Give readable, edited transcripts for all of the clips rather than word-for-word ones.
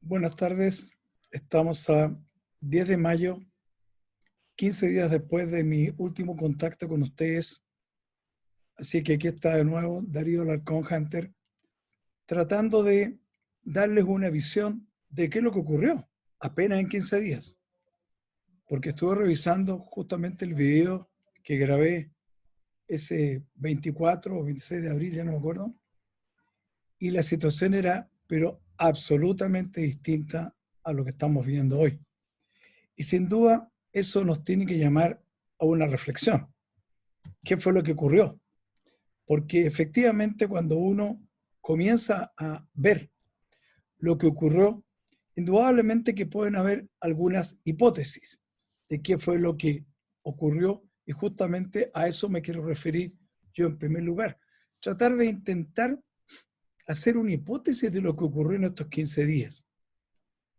Buenas tardes, estamos a 10 de mayo, 15 días después de mi último contacto con ustedes, así que aquí está de nuevo Darío Alarcón Hunter, tratando de darles una visión de qué es lo que ocurrió apenas en 15 días, porque estuve revisando justamente el video que grabé ese 24 o 26 de abril, ya no me acuerdo, y la situación era, pero absolutamente distinta a lo que estamos viendo hoy. Y sin duda, eso nos tiene que llamar a una reflexión. ¿Qué fue lo que ocurrió? Porque efectivamente cuando uno comienza a ver lo que ocurrió, indudablemente que pueden haber algunas hipótesis de qué fue lo que ocurrió y justamente a eso me quiero referir yo en primer lugar. Tratar de intentar hacer una hipótesis de lo que ocurrió en estos 15 días.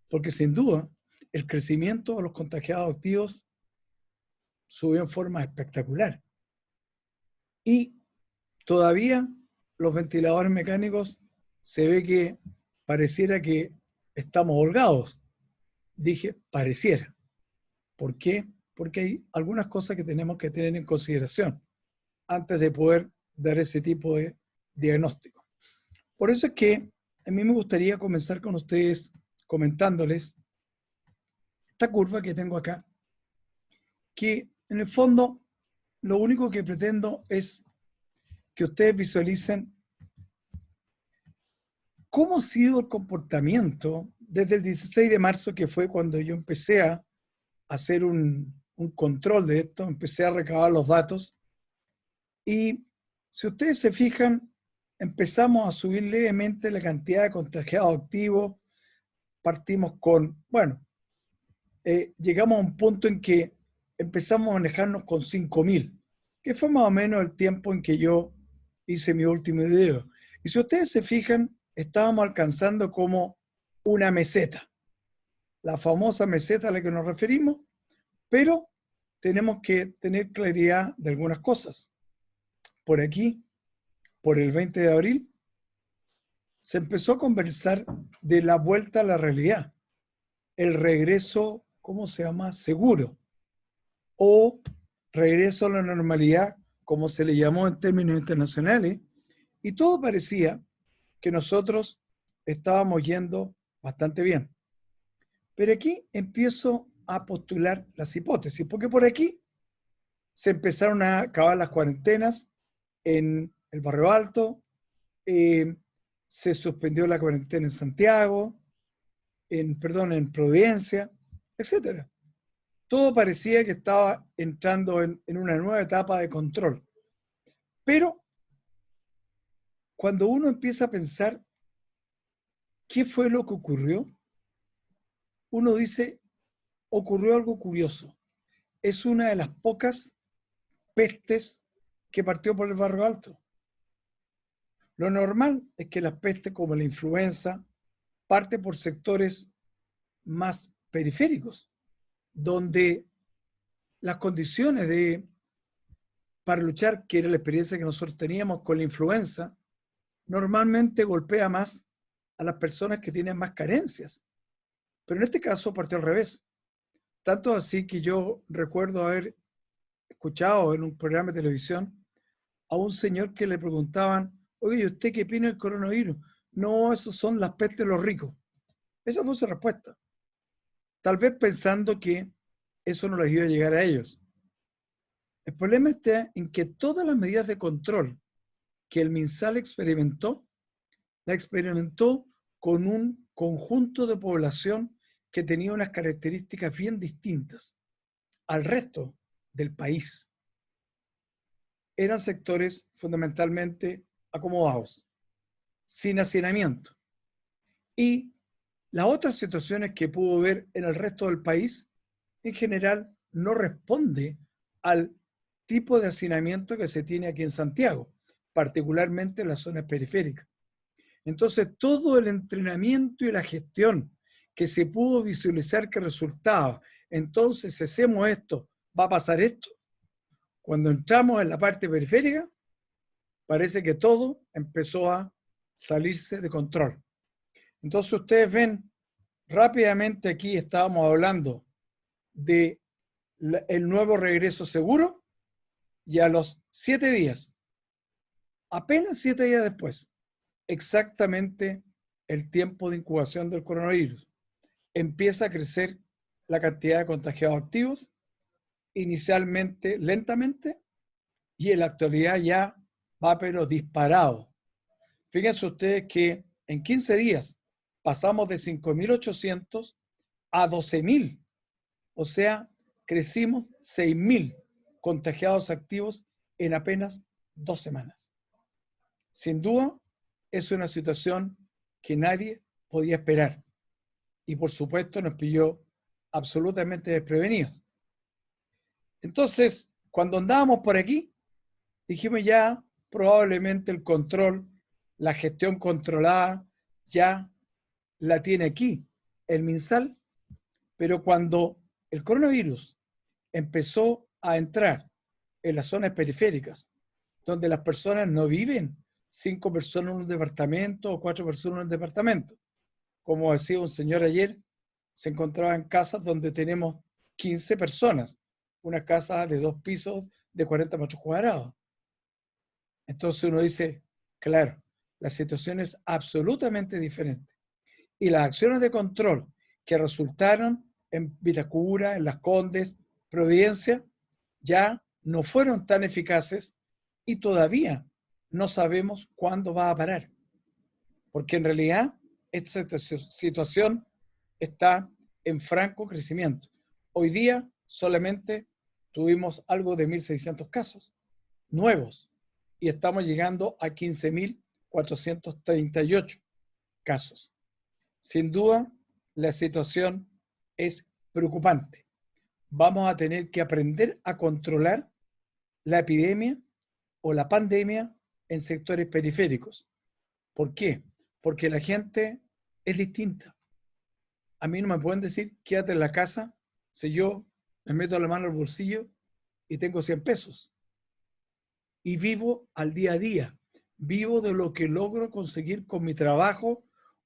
Porque sin duda el crecimiento de los contagiados activos subió en forma espectacular. Y todavía los ventiladores mecánicos se ve que pareciera que estamos holgados. Dije, pareciera. ¿Por qué? Porque hay algunas cosas que tenemos que tener en consideración antes de poder dar ese tipo de diagnóstico. Por eso es que a mí me gustaría comenzar con ustedes comentándoles esta curva que tengo acá, que en el fondo lo único que pretendo es que ustedes visualicen cómo ha sido el comportamiento desde el 16 de marzo, que fue cuando yo empecé a hacer un control de esto, empecé a recabar los datos. Y si ustedes se fijan, empezamos a subir levemente la cantidad de contagiados activos. Partimos con, bueno, llegamos a un punto en que empezamos a manejarnos con 5.000, que fue más o menos el tiempo en que yo hice mi último video. Y si ustedes se fijan, estábamos alcanzando como una meseta, la famosa meseta a la que nos referimos, pero tenemos que tener claridad de algunas cosas. Por aquí, por el 20 de abril, se empezó a conversar de la vuelta a la realidad, el regreso, ¿cómo se llama? Seguro, o regreso a la normalidad, como se le llamó en términos internacionales, y todo parecía que nosotros estábamos yendo bastante bien. Pero aquí empiezo a postular las hipótesis, porque por aquí se empezaron a acabar las cuarentenas en el Barrio Alto, se suspendió la cuarentena en Santiago, en Providencia, etcétera. Todo parecía que estaba entrando en una nueva etapa de control. Pero cuando uno empieza a pensar qué fue lo que ocurrió, uno dice, ocurrió algo curioso. Es una de las pocas pestes que partió por el Barrio Alto. Lo normal es que las pestes como la influenza parte por sectores más periféricos, donde las condiciones para luchar, que era la experiencia que nosotros teníamos con la influenza, normalmente golpea más a las personas que tienen más carencias. Pero en este caso partió al revés. Tanto así que yo recuerdo haber escuchado en un programa de televisión a un señor que le preguntaban, oye, ¿y usted qué opina del coronavirus? No, esos son las pestes de los ricos. Esa fue su respuesta. Tal vez pensando que eso no les iba a llegar a ellos. El problema está en que todas las medidas de control que el MinSal experimentó, la experimentó con un conjunto de población que tenía unas características bien distintas al resto del país. Eran sectores fundamentalmente acomodados, sin hacinamiento. Y las otras situaciones que pudo ver en el resto del país, en general, no responde al tipo de hacinamiento que se tiene aquí en Santiago, particularmente en las zonas periféricas. Entonces, todo el entrenamiento y la gestión que se pudo visualizar que resultaba, entonces hacemos esto, va a pasar esto. Cuando entramos en la parte periférica, parece que todo empezó a salirse de control. Entonces ustedes ven rápidamente aquí estábamos hablando de el nuevo regreso seguro y a los 7 días, apenas 7 días después, exactamente el tiempo de incubación del coronavirus, empieza a crecer la cantidad de contagiados activos, inicialmente lentamente, y en la actualidad ya va pero disparado. Fíjense ustedes que en 15 días pasamos de 5.800 a 12.000, o sea, crecimos 6.000 contagiados activos en apenas 2 semanas. Sin duda, es una situación que nadie podía esperar y por supuesto nos pilló absolutamente desprevenidos. Entonces, cuando andábamos por aquí, dijimos ya probablemente el control, la gestión controlada ya la tiene aquí el MinSal, pero cuando el coronavirus empezó a entrar en las zonas periféricas, donde las personas no viven 5 personas en un departamento o 4 personas en un departamento. Como decía un señor ayer, se encontraba en casas donde tenemos 15 personas, una casa de 2 pisos de 40 metros cuadrados. Entonces uno dice, claro, la situación es absolutamente diferente. Y las acciones de control que resultaron en Vitacura, en Las Condes, Providencia, ya no fueron tan eficaces y todavía no sabemos cuándo va a parar. Porque en realidad esta situación está en franco crecimiento. Hoy día solamente tuvimos algo de 1.600 casos nuevos y estamos llegando a 15.438 casos. Sin duda, la situación es preocupante. Vamos a tener que aprender a controlar la epidemia o la pandemia en sectores periféricos. ¿Por qué? Porque la gente es distinta. A mí no me pueden decir, quédate en la casa, si yo me meto la mano al bolsillo y tengo 100 pesos. Y vivo al día a día. Vivo de lo que logro conseguir con mi trabajo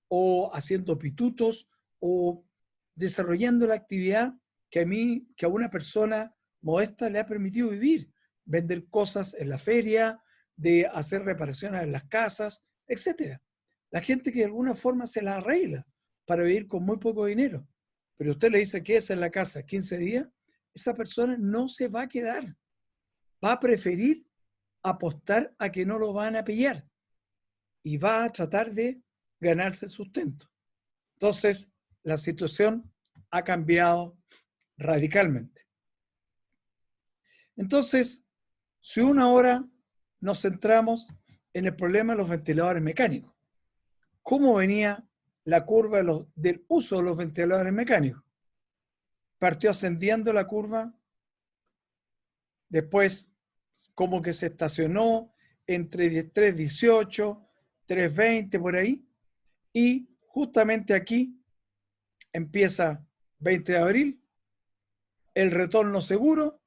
o haciendo pitutos o desarrollando la actividad que a una persona modesta le ha permitido vivir. Vender cosas en la feria, de hacer reparaciones en las casas, etc. La gente que de alguna forma se la arregla para vivir con muy poco dinero. Pero usted le dice que es en la casa 15 días, esa persona no se va a quedar. Va a preferir apostar a que no lo van a pillar y va a tratar de ganarse el sustento. Entonces, la situación ha cambiado radicalmente. Entonces, si una hora nos centramos en el problema de los ventiladores mecánicos, ¿cómo venía la curva del uso de los ventiladores mecánicos? Partió ascendiendo la curva, después como que se estacionó entre 3.18, 3.20 por ahí, y justamente aquí empieza 20 de abril, el retorno seguro,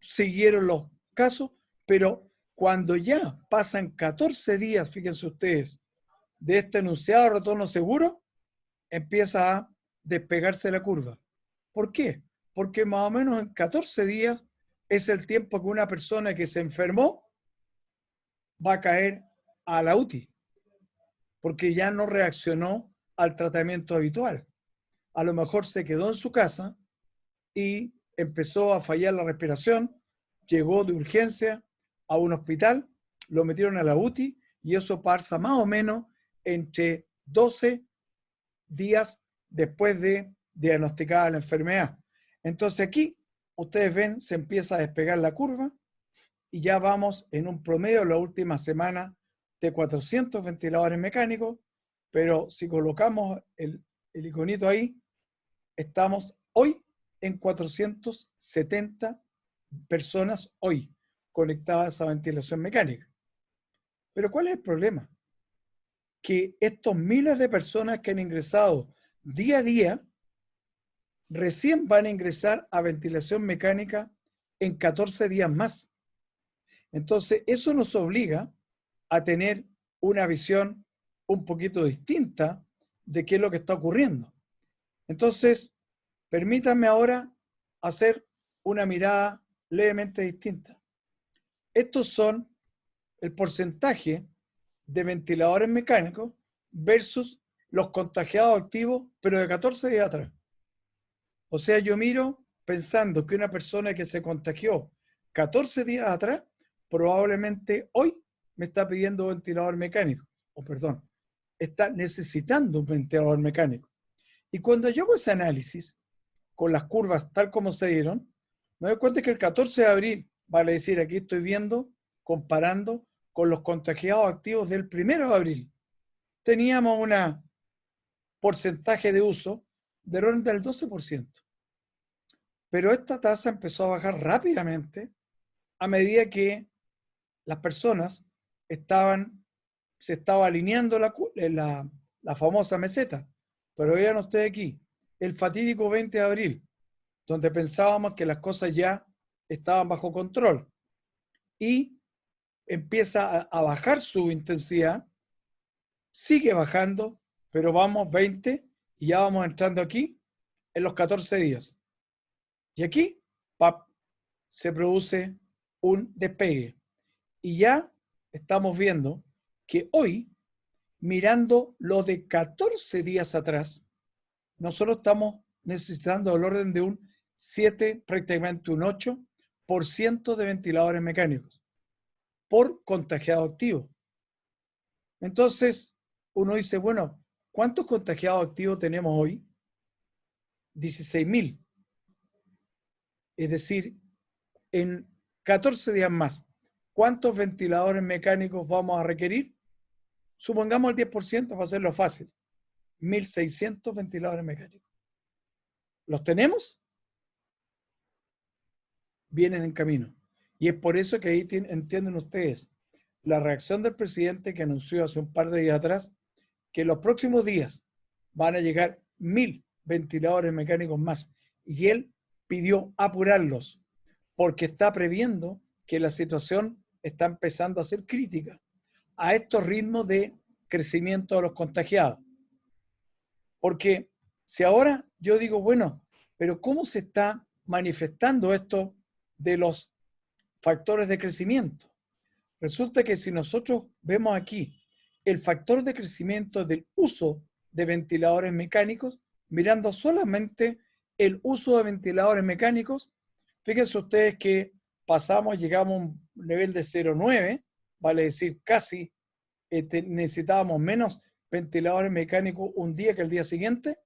siguieron los casos, pero cuando ya pasan 14 días, fíjense ustedes, de este anunciado retorno seguro, empieza a despegarse la curva. ¿Por qué? Porque más o menos en 14 días es el tiempo que una persona que se enfermó va a caer a la UTI, porque ya no reaccionó al tratamiento habitual. A lo mejor se quedó en su casa y empezó a fallar la respiración, llegó de urgencia a un hospital, lo metieron a la UTI y eso pasa más o menos entre 12 días después de diagnosticada la enfermedad. Entonces aquí, ustedes ven, se empieza a despegar la curva y ya vamos en un promedio la última semana de 400 ventiladores mecánicos, pero si colocamos el iconito ahí, estamos hoy en 470 personas hoy conectadas a ventilación mecánica. Pero ¿cuál es el problema? Que estos miles de personas que han ingresado día a día recién van a ingresar a ventilación mecánica en 14 días más. Entonces, eso nos obliga a tener una visión un poquito distinta de qué es lo que está ocurriendo. Entonces, permítanme ahora hacer una mirada levemente distinta. Estos son el porcentaje de ventiladores mecánicos versus los contagiados activos, pero de 14 días atrás. O sea, yo miro pensando que una persona que se contagió 14 días atrás, probablemente hoy me está pidiendo un ventilador mecánico, o perdón, está necesitando un ventilador mecánico. Y cuando yo hago ese análisis, con las curvas tal como se dieron, me doy cuenta que el 14 de abril, vale decir, aquí estoy viendo, comparando con los contagiados activos del 1 de abril, teníamos un porcentaje de uso de orden del 12%. Pero esta tasa empezó a bajar rápidamente a medida que las personas se estaba alineando la famosa meseta. Pero vean ustedes aquí, el fatídico 20 de abril, donde pensábamos que las cosas ya estaban bajo control. Y empieza a bajar su intensidad, sigue bajando, pero vamos 20 y ya vamos entrando aquí en los 14 días. Y aquí, ¡pap!, se produce un despegue. Y ya estamos viendo que hoy, mirando lo de 14 días atrás, nosotros estamos necesitando el orden de un 7, prácticamente un 8% de ventiladores mecánicos por contagiado activo. Entonces, uno dice, bueno, ¿cuántos contagiados activos tenemos hoy? 16.000. Es decir, en 14 días más, ¿cuántos ventiladores mecánicos vamos a requerir? Supongamos el 10% para hacerlo fácil. 1.600 ventiladores mecánicos. ¿Los tenemos? Vienen en camino. Y es por eso que ahí entienden ustedes la reacción del presidente que anunció hace un par de días atrás que en los próximos días van a llegar 1.000 ventiladores mecánicos más. Y él pidió apurarlos porque está previendo que la situación está empezando a ser crítica a estos ritmos de crecimiento de los contagiados. Porque si ahora yo digo, bueno, pero ¿cómo se está manifestando esto de los factores de crecimiento? Resulta que si nosotros vemos aquí el factor de crecimiento del uso de ventiladores mecánicos, mirando solamente el uso de ventiladores mecánicos, fíjense ustedes que llegamos a un nivel de 0,9, vale decir casi necesitábamos menos ventiladores mecánicos un día que el día siguiente.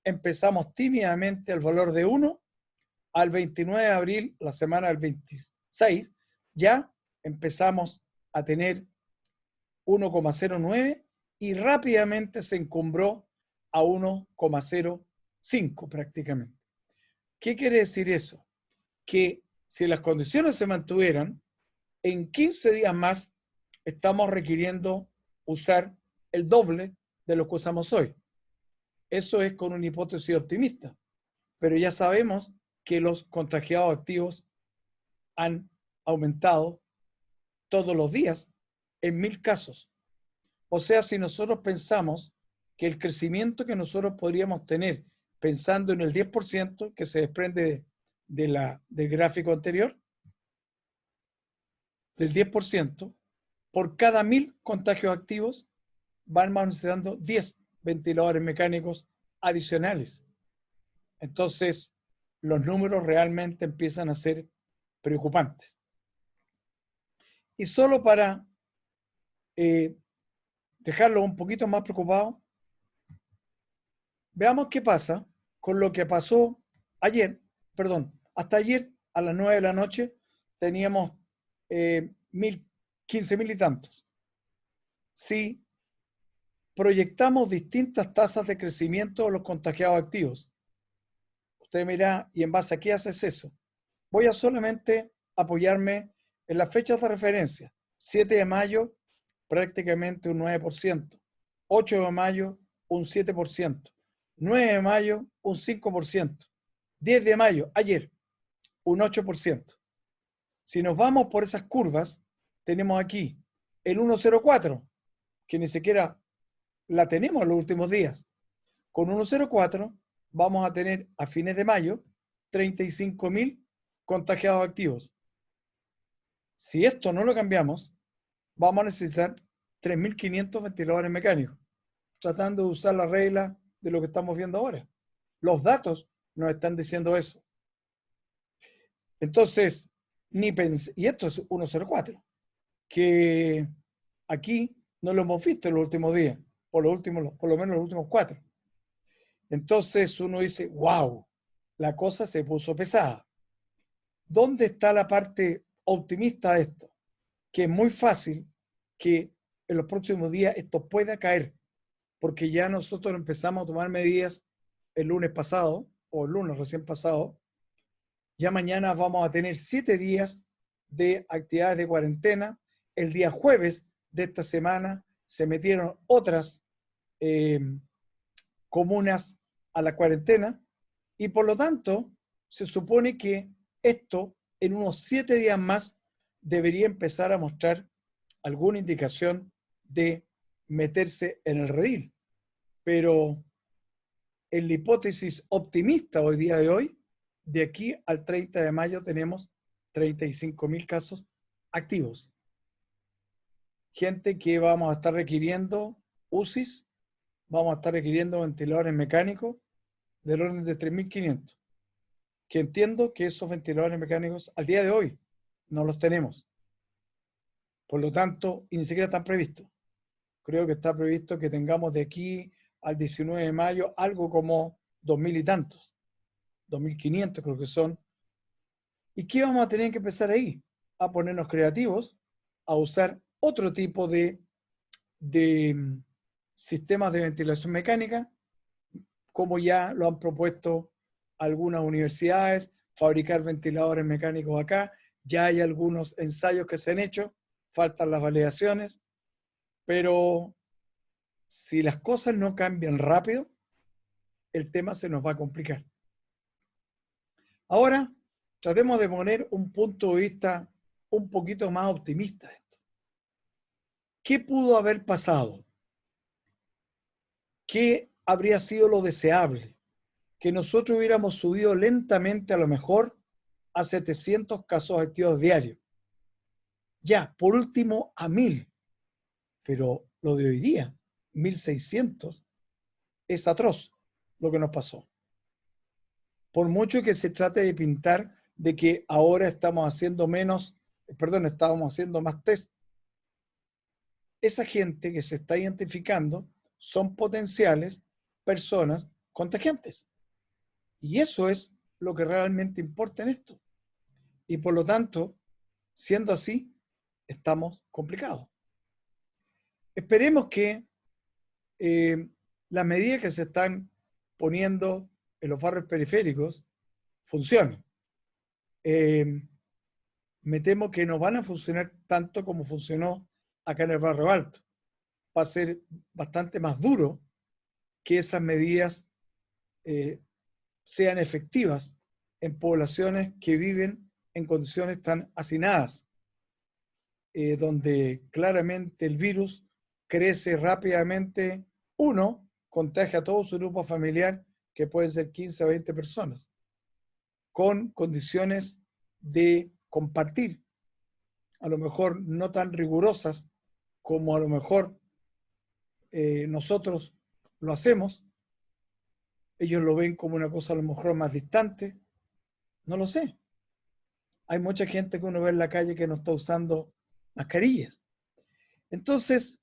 Empezamos tímidamente al valor de 1, al 29 de abril, la semana del 26, ya empezamos a tener 1,09 y rápidamente se encumbró a 1,05 prácticamente. ¿Qué quiere decir eso? Que si las condiciones se mantuvieran, en 15 días más estamos requiriendo usar el doble de lo que usamos hoy. Eso es con una hipótesis optimista, pero ya sabemos que los contagiados activos han aumentado todos los días en 1.000 casos. O sea, si nosotros pensamos que el crecimiento que nosotros podríamos tener pensando en el 10% que se desprende del gráfico anterior, del 10%, por cada 1.000 contagios activos vamos necesitando 10 ventiladores mecánicos adicionales. Entonces, los números realmente empiezan a ser preocupantes. Y solo para dejarlo un poquito más preocupado, veamos qué pasa con lo que pasó ayer, hasta ayer a las 9 de la noche teníamos 15.000 y tantos. Si proyectamos distintas tasas de crecimiento de los contagiados activos, usted mira, ¿y en base a qué haces eso? Voy a solamente apoyarme en las fechas de referencia. 7 de mayo, prácticamente un 9%. 8 de mayo, un 7%. 9 de mayo, un 5%. 10 de mayo, ayer, un 8%. Si nos vamos por esas curvas, tenemos aquí el 1,04, que ni siquiera la tenemos en los últimos días. Con 1,04 vamos a tener a fines de mayo 35.000 contagiados activos. Si esto no lo cambiamos, vamos a necesitar 3.500 ventiladores mecánicos, tratando de usar la regla de lo que estamos viendo ahora. Los datos nos están diciendo eso. Entonces, y esto es 1,04, que aquí no lo hemos visto en los últimos días, por lo menos los últimos 4. Entonces uno dice, wow, la cosa se puso pesada. ¿Dónde está la parte optimista de esto? Que es muy fácil que en los próximos días esto pueda caer, porque ya nosotros empezamos a tomar medidas el lunes pasado, o el lunes recién pasado. Ya mañana vamos a tener 7 días de actividades de cuarentena. El día jueves de esta semana se metieron otras comunas a la cuarentena y por lo tanto se supone que esto en unos 7 días más debería empezar a mostrar alguna indicación de meterse en el redil. Pero en la hipótesis optimista hoy día de hoy, de aquí al 30 de mayo tenemos 35.000 casos activos. Gente que vamos a estar requiriendo UCIs, vamos a estar requiriendo ventiladores mecánicos del orden de 3.500. Que entiendo que esos ventiladores mecánicos al día de hoy no los tenemos. Por lo tanto, y ni siquiera están previstos. Creo que está previsto que tengamos de aquí al 19 de mayo algo como 2.000 y tantos. 2.500 creo que son. ¿Y qué vamos a tener que empezar ahí? A ponernos creativos, a usar otro tipo de sistemas de ventilación mecánica, como ya lo han propuesto algunas universidades, fabricar ventiladores mecánicos acá. Ya hay algunos ensayos que se han hecho, faltan las validaciones, pero si las cosas no cambian rápido, el tema se nos va a complicar. Ahora, tratemos de poner un punto de vista un poquito más optimista de esto. ¿Qué pudo haber pasado? ¿Qué habría sido lo deseable? Que nosotros hubiéramos subido lentamente a lo mejor a 700 casos activos diarios. Ya, por último, a 1.000. Pero lo de hoy día, 1.600, es atroz lo que nos pasó. Por mucho que se trate de pintar de que ahora estamos haciendo estábamos haciendo más test. Esa gente que se está identificando son potenciales personas contagiantes. Y eso es lo que realmente importa en esto. Y por lo tanto, siendo así, estamos complicados. Esperemos que las medidas que se están poniendo en los barrios periféricos funcionen. Me temo que no van a funcionar tanto como funcionó acá en el barrio alto. Va a ser bastante más duro que esas medidas sean efectivas en poblaciones que viven en condiciones tan hacinadas, donde claramente el virus crece rápidamente. Uno contagia a todo su grupo familiar, que puede ser 15 a 20 personas, con condiciones de compartir, a lo mejor no tan rigurosas como a lo mejor nosotros lo hacemos. Ellos lo ven como una cosa a lo mejor más distante. No lo sé. Hay mucha gente que uno ve en la calle que no está usando mascarillas. Entonces,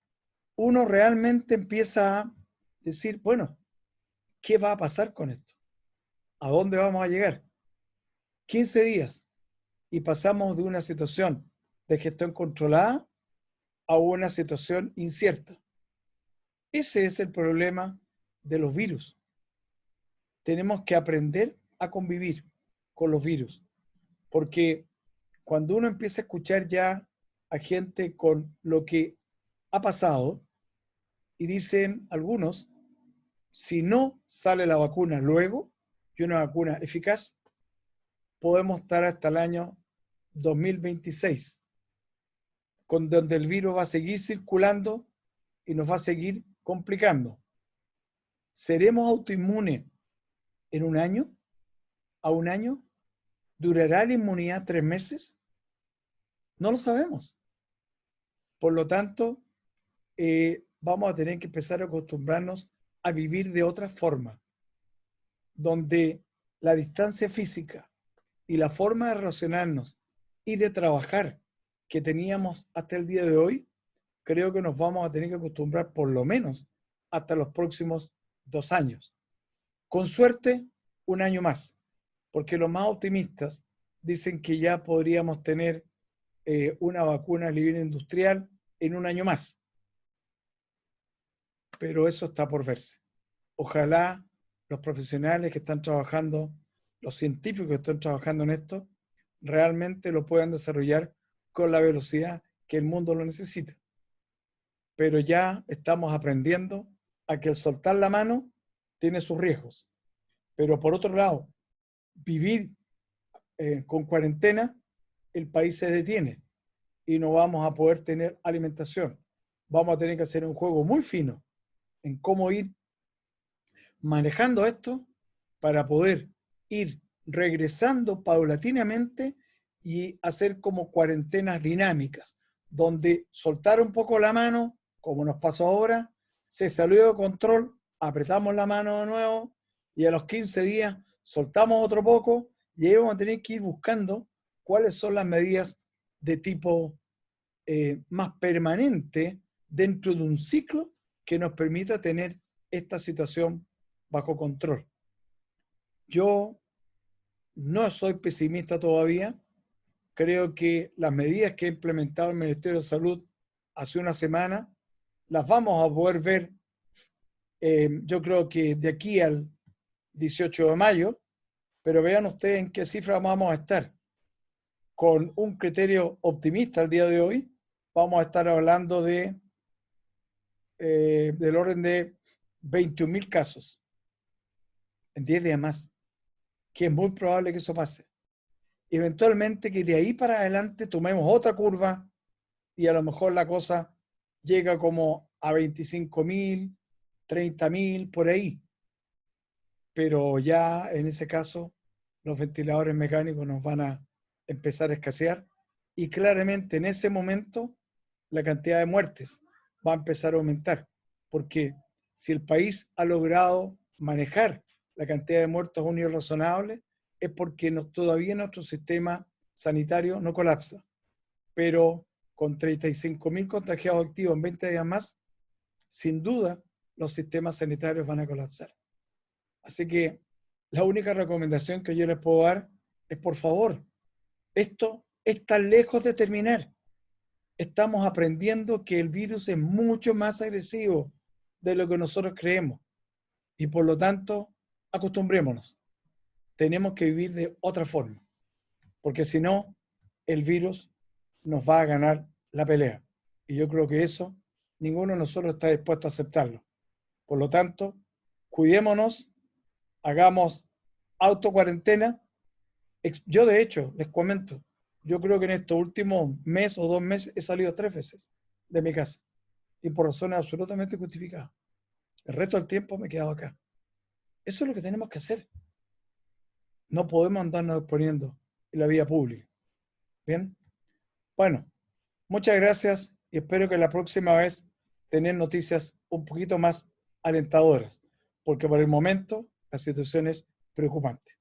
uno realmente empieza a decir, bueno, ¿qué va a pasar con esto? ¿A dónde vamos a llegar? 15 días y pasamos de una situación de gestión controlada a una situación incierta. Ese es el problema de los virus. Tenemos que aprender a convivir con los virus, porque cuando uno empieza a escuchar ya a gente con lo que ha pasado, y dicen algunos, si no sale la vacuna luego, y una vacuna eficaz, podemos estar hasta el año 2026, con donde el virus va a seguir circulando y nos va a seguir complicando. ¿Seremos autoinmunes en un año? ¿A un año? ¿Durará la inmunidad 3 meses? No lo sabemos. Por lo tanto, vamos a tener que empezar a acostumbrarnos a vivir de otra forma, donde la distancia física y la forma de relacionarnos y de trabajar que teníamos hasta el día de hoy, creo que nos vamos a tener que acostumbrar por lo menos hasta los próximos 2 años. Con suerte, un año más, porque los más optimistas dicen que ya podríamos tener una vacuna a nivel industrial en un año más. Pero eso está por verse. Ojalá los profesionales que están trabajando, los científicos que están trabajando en esto, realmente lo puedan desarrollar con la velocidad que el mundo lo necesita. Pero ya estamos aprendiendo a que el soltar la mano tiene sus riesgos. Pero por otro lado, vivir con cuarentena, el país se detiene y no vamos a poder tener alimentación. Vamos a tener que hacer un juego muy fino en cómo ir manejando esto para poder ir regresando paulatinamente y hacer como cuarentenas dinámicas, donde soltar un poco la mano, como nos pasó ahora, se salió de control, apretamos la mano de nuevo y a los 15 días soltamos otro poco y ahí vamos a tener que ir buscando cuáles son las medidas de tipo más permanente dentro de un ciclo que nos permita tener esta situación bajo control. Yo no soy pesimista todavía. Creo que las medidas que ha implementado el Ministerio de Salud hace una semana las vamos a poder ver, yo creo que de aquí al 18 de mayo, pero vean ustedes en qué cifra vamos a estar. Con un criterio optimista al día de hoy, vamos a estar hablando de del orden de 21.000 casos en 10 días más, que es muy probable que eso pase. Eventualmente que de ahí para adelante tomemos otra curva y a lo mejor la cosa llega como a 25.000, 30.000, por ahí. Pero ya en ese caso los ventiladores mecánicos nos van a empezar a escasear y claramente en ese momento la cantidad de muertes va a empezar a aumentar, porque si el país ha logrado manejar la cantidad de muertos a un nivel razonable, es porque todavía nuestro sistema sanitario no colapsa. Pero con 35.000 contagiados activos en 20 días más, sin duda los sistemas sanitarios van a colapsar. Así que la única recomendación que yo les puedo dar es, por favor, esto está lejos de terminar. Estamos aprendiendo que el virus es mucho más agresivo de lo que nosotros creemos. Y por lo tanto, acostumbrémonos. Tenemos que vivir de otra forma. Porque si no, el virus nos va a ganar la pelea. Y yo creo que eso, ninguno de nosotros está dispuesto a aceptarlo. Por lo tanto, cuidémonos, hagamos autocuarentena. Yo, de hecho, les comento, yo creo que en estos últimos mes o 2 meses he salido 3 veces de mi casa y por razones absolutamente justificadas. El resto del tiempo me he quedado acá. Eso es lo que tenemos que hacer. No podemos andarnos exponiendo en la vía pública. ¿Bien? Bueno, muchas gracias y espero que la próxima vez tener noticias un poquito más alentadoras, porque por el momento la situación es preocupante.